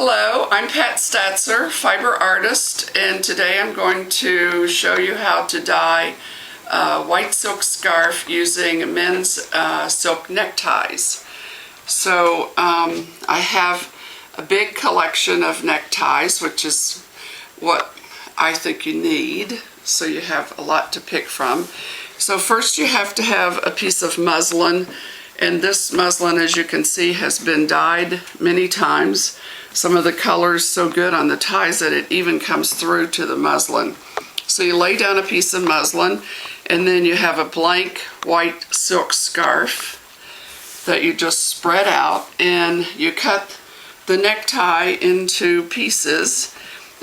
Hello, I'm Pat Statzer, fiber artist, and today I'm going to show you how to dye a white silk scarf using men's silk neckties. So I have a big collection of neckties, which is what I think you need, so you have a lot to pick from. So first you have to have a piece of muslin, and this muslin, as you can see, has been dyed many times. Some of the color's so good on the ties that it even comes through to the muslin. So you lay down a piece of muslin, and then you have a blank white silk scarf that you just spread out, and you cut the necktie into pieces.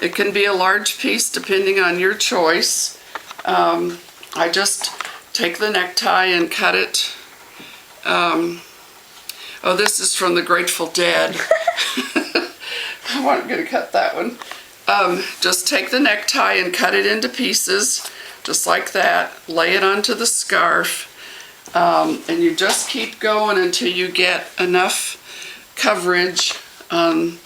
It can be a large piece depending on your choice. I just take the necktie and cut it. Oh, this is from the Grateful Dead. I wasn't going to cut that one. Just take the necktie and cut it into pieces, just like that. Lay it onto the scarf, and you just keep going until you get enough coverage on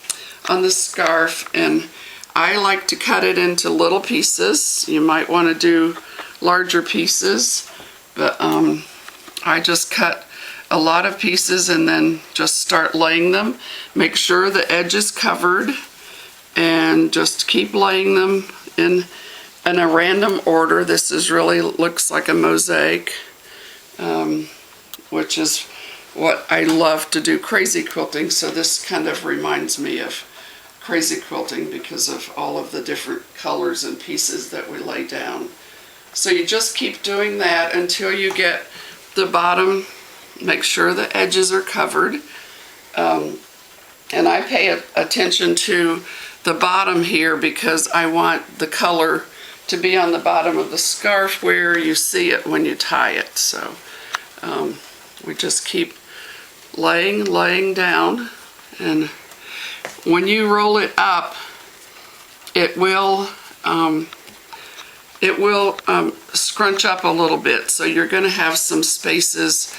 the scarf. And I like to cut it into little pieces. You might want to do larger pieces, but I just cut a lot of pieces and then just start laying them. Make sure the edge is covered and just keep laying them in a random order. This is really looks like a mosaic, which is what I love to do, crazy quilting. So this kind of reminds me of crazy quilting because of all of the different colors and pieces that we lay down. So you just keep doing that until you get the bottom. Make sure the edges are covered. And I pay attention to the bottom here because I want the color to be on the bottom of the scarf where you see it when you tie it. So we just keep laying down, and when you roll it up, it will scrunch up a little bit, so you're going to have some spaces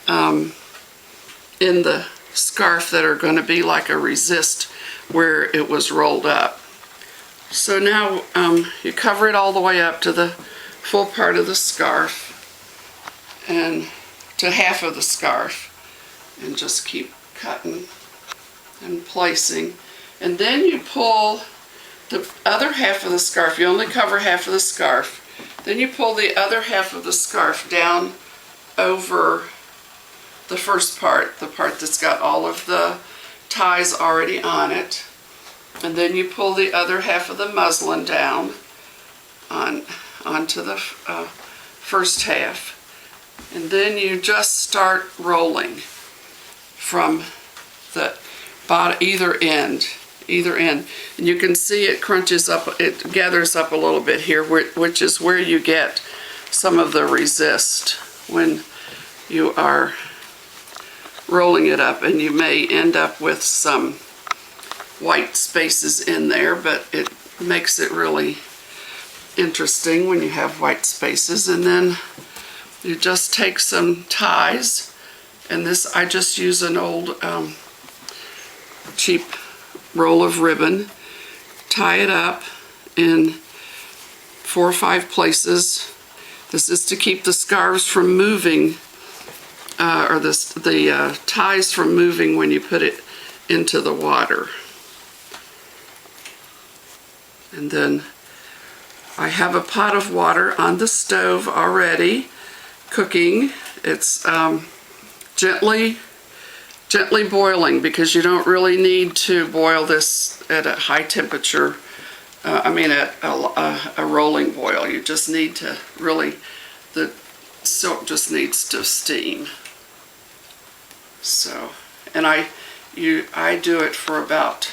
in the scarf that are going to be like a resist where it was rolled up. So now you cover it all the way up to the full part of the scarf and to half of the scarf, and just keep cutting and placing. And then you pull the other half of the scarf. You only cover half of the scarf. Then you pull the other half of the scarf down over the first part, the part that's got all of the ties already on it. And then you pull the other half of the muslin down onto the first half. And then you just start rolling from the bottom, either end. And you can see it crunches up, it gathers up a little bit here, which is where you get some of the resist when you are rolling it up, and you may end up with some white spaces in there, but it makes it really interesting when you have white spaces. And then you just take some ties, and this, I just use an old cheap roll of ribbon, tie it up in 4 or 5 places. This is to keep the scarves from moving, or the ties from moving when you put it into the water. And then I have a pot of water on the stove already cooking. It's gently boiling, because you don't really need to boil this at a high temperature. At a rolling boil. You just need to really, the silk just needs to steam. So, and I do it for about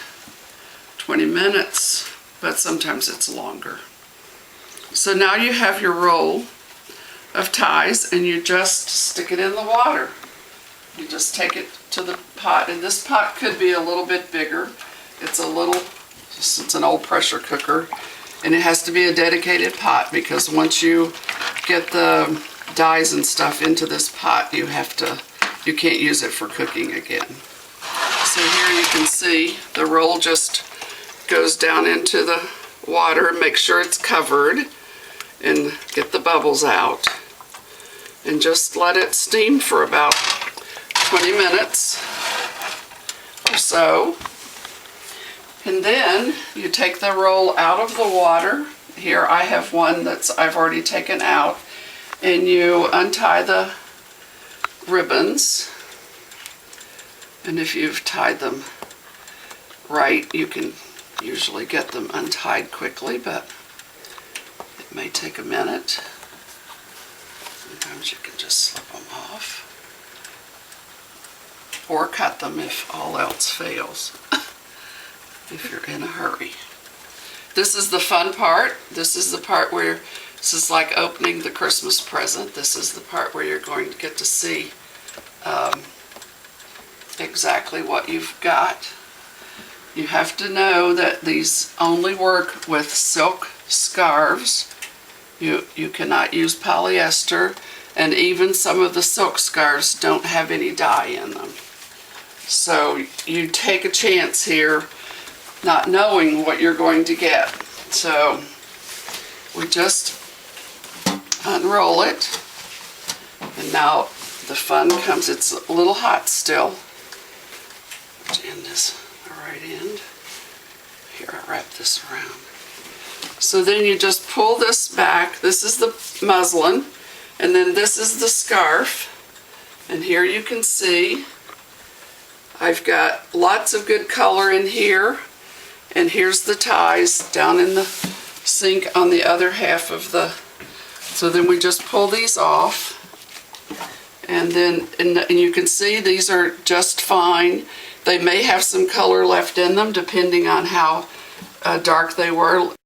20 minutes, but sometimes it's longer. So now you have your roll of ties, and you just stick it in the water. You just take it to the pot, and this pot could be a little bit bigger. It's an old pressure cooker, and it has to be a dedicated pot, because once you get the dyes and stuff into this pot, you can't use it for cooking again. So So here you can see the roll just goes down into the water. Make sure it's covered and get the bubbles out. And just let it steam for about 20 minutes or so. And then you take the roll out of the water. Here I have one I've already taken out. And you untie the ribbons. And if you've tied them right, you can usually get them untied quickly, but it may take a minute. Sometimes you can just slip them off. Or cut them if all else fails, if you're in a hurry. This is the fun part. This is the part where, this is like opening the Christmas present. This is the part where you're going to get to see exactly what you've got. You have to know that these only work with silk scarves. You cannot use polyester, and even some of the silk scarves don't have any dye in them. So you take a chance here not knowing what you're going to get. So we just unroll it, and now the fun comes. It's a little hot still. Which end is the right end? Here, I wrap this around. So then you just pull this back. This is the muslin, and then this is the scarf. And here you can see I've got lots of good color in here, and here's the ties down in the sink on the other half of the, so then we just pull these off, and then and you can see these are just fine. They may have some color left in them depending on how dark they were.